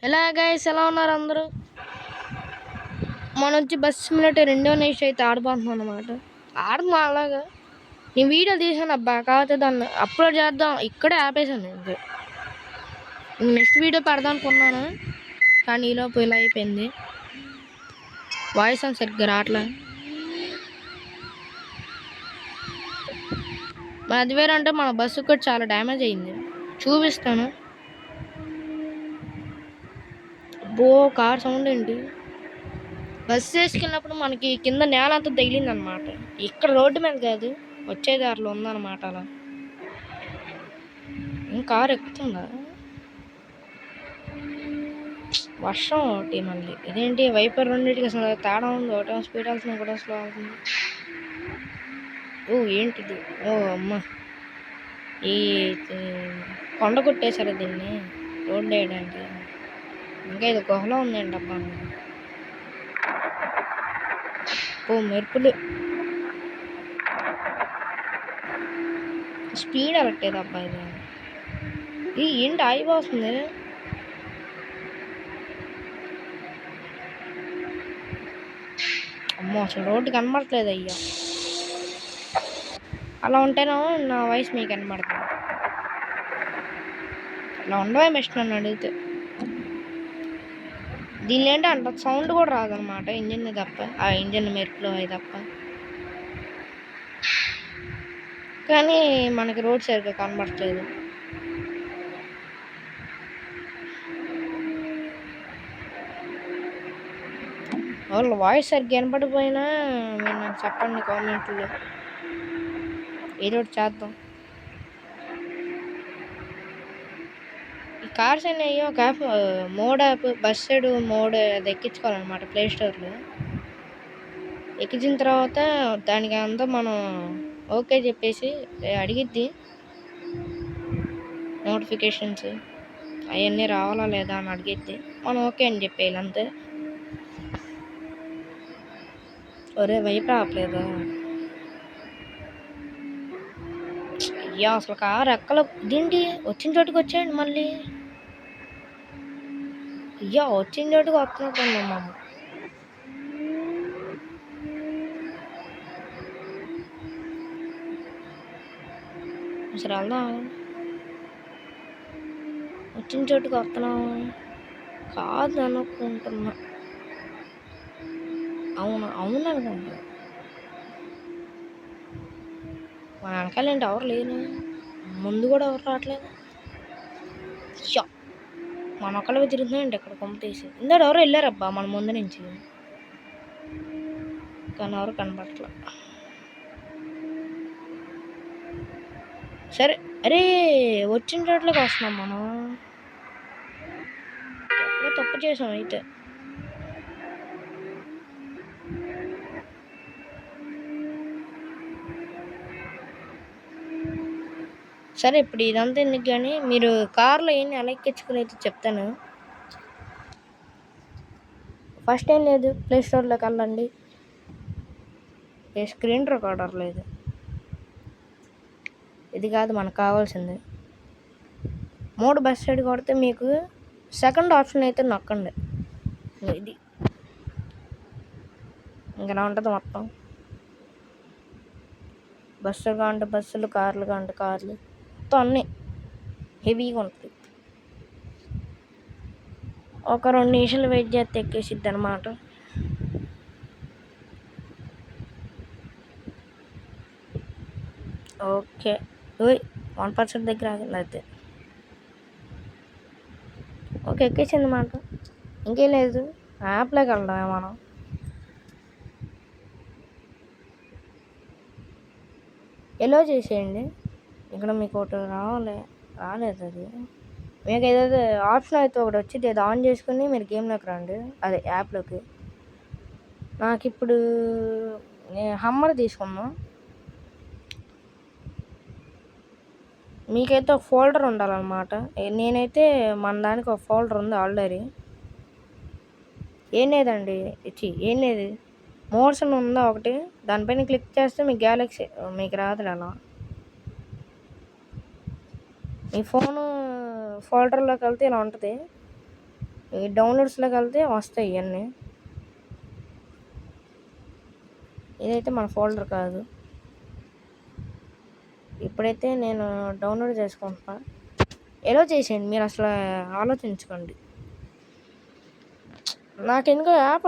ఎలా గైస్ ఎలా ఉన్నారు అందరూ? మన వచ్చి బస్ సిమ్యులేటర్ రెండో నెక్స్ట్ అయితే ఆడిపోతున్నాం అనమాట. ఆడమా అలాగా నేను వీడియో తీసాను అబ్బా, కాకపోతే దాన్ని అప్లోడ్ చేద్దాం ఇక్కడే ఆపేసాను. ఇంకా నెక్స్ట్ వీడియో పెడదాం అనుకున్నాను, కానీ ఈలోపు ఇలా అయిపోయింది. వాయిస్ అని సరిగ్గా రావట్లే. అది వేరంటే మన బస్సు కూడా చాలా డ్యామేజ్ అయింది, చూపిస్తాను. అబ్బో కార్ సౌండ్ ఏంటి? బస్సు వేసుకెళ్ళినప్పుడు మనకి కింద నేల అంతా తగిలింది అనమాట. ఇక్కడ రోడ్డు మీద కాదు, వచ్చే దారిలో ఉందన్నమాట. అలా కారు ఎక్కుతుందా? వర్షం ఒకటి మళ్ళీ ఇదేంటి వైపర్ రెండింటికి అసలు తేడా ఉంది. ఒకటేమో స్పీడ్ వెళ్తుంది, ఒకటో స్లో వెళ్తుంది. ఓ ఏంటిది? ఓ అమ్మ, ఈ కొండ కొట్టేశారు దీన్ని రోడ్డు వేయడానికి. ఇంకా ఇది గుహలో ఉందండి అబ్బా. ఓ మెరుపులు, స్పీడ్ వెళ్ళట్లేదు అబ్బా. ఇది ఏంటి ఆగిపోతుంది? అమ్మో అసలు రోడ్డు కనబడట్లేదు అయ్యా. అలా ఉంటేనో నా వాయిస్ మీకు కనబడుతుంది. అలా ఉండవే మెస్ట్ నన్ను అడిగితే. దీనిలో ఏంటి అంత సౌండ్ కూడా రాదనమాట, ఇంజిన్ తప్ప, ఆ ఇంజిన్ మెరుపులో అవి తప్ప. కానీ మనకి రోడ్ సరిగ్గా కనబడట్లేదు. వాళ్ళ వాయిస్ సరిగ్గా వినపడిపోయినా మీరు నాకు చెప్పండి కామెంట్లో, ఏదో ఒకటి చేద్దాం. ఈ కార్స్ అనేవి ఒక app, mode app, bus side mode అది ఎక్కించుకోవాలన్నమాట ప్లే స్టోర్లో. ఎక్కించిన తర్వాత దానికి అంతా మనం ఓకే చెప్పేసి అడిగిద్ది నోటిఫికేషన్స్ అవన్నీ రావాలా లేదా అని అడిగిద్ది. మనం ఓకే అని చెప్పేయాలి అంతే. ఒరే వైపు రావట్లేదా? అయ్యా అసలు కారు ఎక్కల, ఇదేంటి వచ్చిన చోటుకి వచ్చేయండి మళ్ళీ. అయ్యా వచ్చిన చోటుకి వస్తున్నట్టు ఉందమ్మా. అసలు వెళ్దాం, వచ్చిన చోటుకి వస్తున్నాం కాదు అనుకుంటున్నా. అవును అవును అనుకుంటా. మన వెనకాల ఏంటి ఎవరు లేరు, ముందు కూడా ఎవరు రావట్లేదు. మన ఒక్కళ్ళవి తిరుగుతున్నాయండి ఇక్కడ కొంపతీసి. ఇందాడు ఎవరు వెళ్ళారబ్బా మన ముందు నుంచి, కానీ ఎవరు కనబడట్లా. సరే అరే వచ్చిన చోట్లకి వస్తున్నాం మనం. ఎప్పుడో తప్పు చేసాం అయితే. సరే ఇప్పుడు ఇదంతా ఎందుకు కానీ, మీరు కార్లో ఏంటి ఎలా ఎక్కించుకుని అయితే చెప్తాను. ఫస్ట్ ఏం లేదు, ప్లే స్టోర్లోకి వెళ్ళండి. స్క్రీన్ రికార్డర్ లేదు, ఇది కాదు మనకు కావాల్సింది. మోడ్ బస్ సైడ్ కొడితే మీకు సెకండ్ ఆప్షన్ అయితే నొక్కండి. ఇది ఇంకా ఉంటుంది మొత్తం. బస్సులు కాంటే బస్సులు, కార్లు కాంటే కార్లు, మొత్తం అన్నీ హెవీగా ఉంటుంది. ఒక 2 నిమిషాలు వెయిట్ చేస్తే ఎక్కేసిద్ది అనమాట. ఓకే 1% దగ్గర ఆగింది అయితే. ఓకే ఎక్కేసింది మాట, ఇంకేం లేదు. యాప్లోకి వెళ్దామే మనం. ఎలో చేసేయండి, ఇక్కడ మీకు ఒకటి రాలేదు అది. మీకు ఏదైతే ఆప్షన్ అయితే ఒకటి వచ్చింది, అది ఆన్ చేసుకుని మీరు గేమ్లోకి రండి, అదే యాప్లోకి. నాకు ఇప్పుడు హమ్మర్ తీసుకున్నాం. మీకైతే ఒక ఫోల్డర్ ఉండాలన్నమాట. నేనైతే మన దానికి ఒక ఫోల్డర్ ఉంది ఆల్రెడీ. ఏం లేదండి, ఏం లేదు, మోడ్స్ అని ఉందా ఒకటి, దానిపైన క్లిక్ చేస్తే మీకు గ్యాలక్సీ మీకు రాదు. అలా మీ ఫోను ఫోల్డర్లోకి వెళ్తే ఇలా ఉంటుంది. ఈ డౌన్లోడ్స్లోకి వెళ్తే వస్తాయి ఇవన్నీ. ఇదైతే మన ఫోల్డర్ కాదు. ఇప్పుడైతే నేను డౌన్లోడ్ చేసుకుంటున్నా. ఎలా చేసేయండి, మీరు అసలు ఆలోచించుకోండి. నాకెందుకో యాప్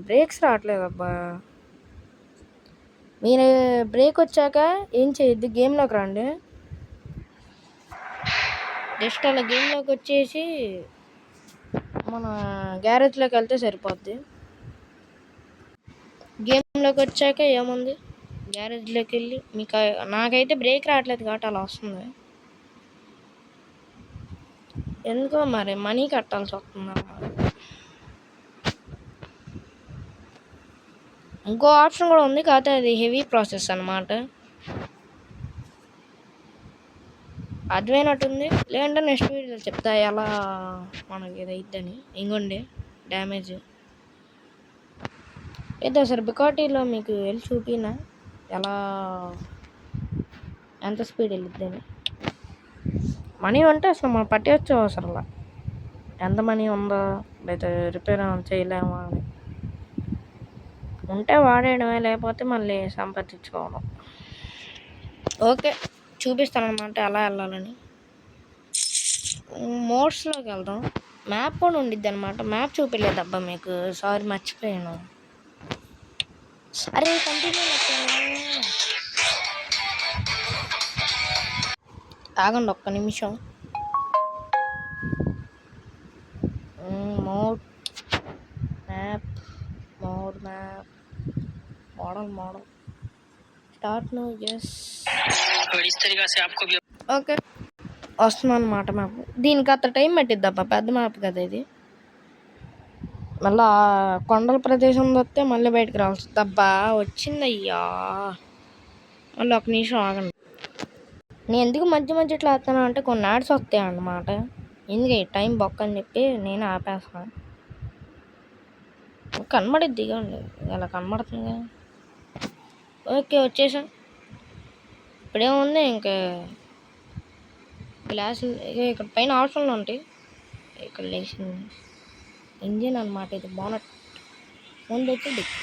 బ్రేక్స్ రావట్లేదు అబ్బా. మీరు బ్రేక్ వచ్చాక ఏం చేయొద్దు, గేమ్లోకి రండి. జస్ట్ అలా గేమ్లోకి వచ్చేసి మన గ్యారేజ్లోకి వెళ్తే సరిపోద్ది. గేమ్లోకి వచ్చాక ఏముంది, గ్యారేజ్లోకి వెళ్ళి మీకు నాకైతే బ్రేక్ రావట్లేదు కాబట్టి అలా వస్తుంది. ఎందుకో మరి మనీ కట్టాల్సి వస్తుంది. ఇంకో ఆప్షన్ కూడా ఉంది, కాకపోతే అది హెవీ ప్రాసెస్ అన్నమాట. అర్థమైనట్టుంది. లేదంటే నెక్స్ట్ వీడియోలో చెప్తా ఎలా మనకి ఇది అయిద్దని. ఇంకోండి డ్యామేజ్ అయితే అసలు బికాటీలో మీకు వెళ్ళి చూపినా ఎలా ఎంత స్పీడ్ వెళ్ళిద్దని. మనీ ఉంటే అసలు మనం పట్టేయచ్చు అవసరంలా. ఎంత మనీ ఉందో లేదా రిపేర్ చేయలేమా అని ఉంటే వాడేయడమే, లేకపోతే మళ్ళీ సంపాదించుకోవడం. ఓకే, చూపిస్తాను అనమాట ఎలా వెళ్ళాలని. మోడ్స్లోకి వెళ్దాం. మ్యాప్ కూడా ఉండిద్ది అనమాట. మ్యాప్ చూపించలేదబ్బా మీకు, సారీ మర్చిపోయాను. అరే కంటిన్యూ ఆగండి ఒక్క నిమిషం. Mode map model start no. Yes, okay వస్తుంది అన్నమాట మ్యాప్. దీనికి అంత టైం పట్టిద్ది అబ్బా, పెద్ద మ్యాప్ కదా ఇది. మళ్ళీ కొండల ప్రదేశం వస్తే మళ్ళీ బయటకు రావాల్సి వస్తుంది. అబ్బా వచ్చిందయ్యా, మళ్ళీ ఒక నిమిషం ఆగండి. నేను ఎందుకు మధ్య మధ్య ఇట్లా వేస్తాను అంటే కొన్ని యాడ్స్ వస్తాయి అన్నమాట. ఎందుకు టైం బొక్క అని చెప్పి నేను ఆపేస్తాను. కనబడిద్ది ఇవ్వండి, ఇలా కనబడుతుంది. ఓకే వచ్చేసాం. ఇప్పుడేముంది ఇంకా గ్లాస్ ఇక్కడ పైన ఆప్షన్లు ఉంటాయి. ఇక్కడ లేచింది ఇంజిన్ అనమాట, ఇది బోనట్, ముందు వచ్చి డిక్.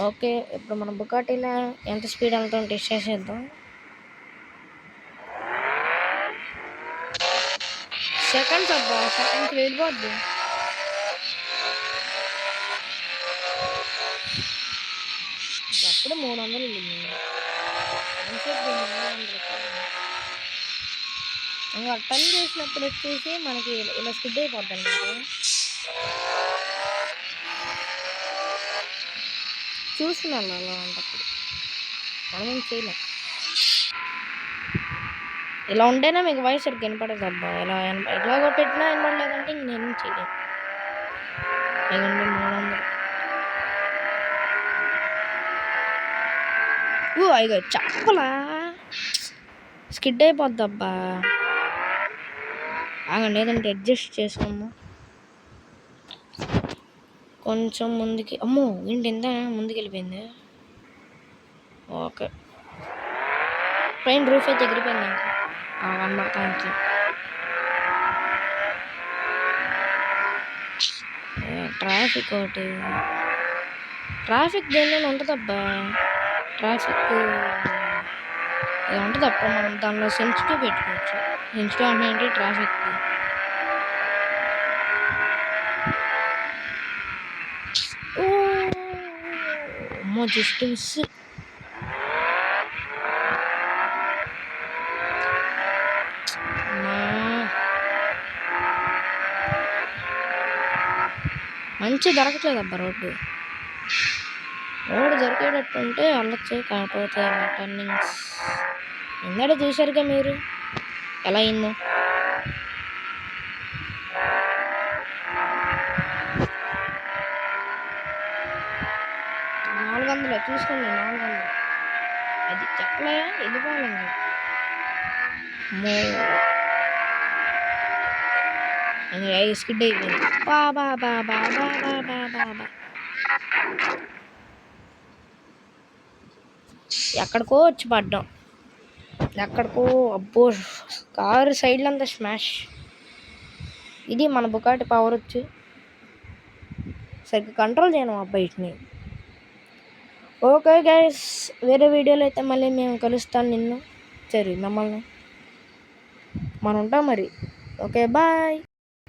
ఓకే ఇప్పుడు మన బుకాటీలో ఎంత స్పీడ్ వెళ్తాం టెస్ట్ చేసేద్దాం. సెకండ్స్ అబ్బా, సెకండ్స్ వెళ్ళిపోద్ది. అప్పుడు 300 వెళ్ళింది. ఇంకా టర్న్ చేసినప్పుడు వచ్చేసి మనకి ఇలా స్కిడ్ అయిపోద్ది అనమాట. చూస్తున్నాను అలా అంటప్పుడు మనం ఏం చేయలేం. ఇలా ఉంటేనే మీకు వాయిస్ సరిగ్గా వినపడదు అబ్బా. ఇలాగో పెట్టినా వినపడలేదంటే ఇంక నేనేం చేయలేను. లేదండి 300. అయ్యో చెప్పలా స్కిడ్ అయిపోద్ది అబ్బా. ఆగండి, లేదంటే అడ్జస్ట్ చేసుకున్నాము కొంచెం ముందుకి. అమ్మో ఏంటి ఎంత ముందుకు వెళ్ళిపోయింది. ఓకే పైన రూఫ్ అయితే ఎగిరిపోయింది నాకు కనబడటానికి. ట్రాఫిక్ ఒకటి, ట్రాఫిక్ దేనిలో ఉంటుంది అబ్బా. ట్రాఫిక్ ఇలా ఉంటుంది అప్పుడు మనం దానిలో సెన్సిటివ్ పెట్టుకోవచ్చు. సెన్సిటివ్ అంటే ఏంటి, ట్రాఫిక్. అమ్మో జస్ట్ మిస్. మంచి దొరకట్లేదు అబ్బా రోడ్డు దొరికేటట్టు ఉంటే వెళ్ళొచ్చు. కాకపోతే టర్నింగ్స్ ఇందాక చూసారుగా మీరు ఎలా అయిందో. 400 చూసుకోండి, 400 అది చెప్పలే వెళ్ళిపోవాలండి. స్కిడ్ అయిపోయింది. బాబా బాబా బాబా బాబా ఎక్కడికో వచ్చి పడ్డాం, ఎక్కడికో. అబ్బో కారు సైడ్లో అంతా స్మాష్. ఇది మన బుకాటి పవర్ వచ్చి సరిగ్గా కంట్రోల్ చేయను ఆ బైక్ని. ఓకే గైస్, వేరే వీడియోలో అయితే మళ్ళీ మేము కలుస్తాను మిమ్మల్ని. మనం ఉంటాం మరి. Okay bye.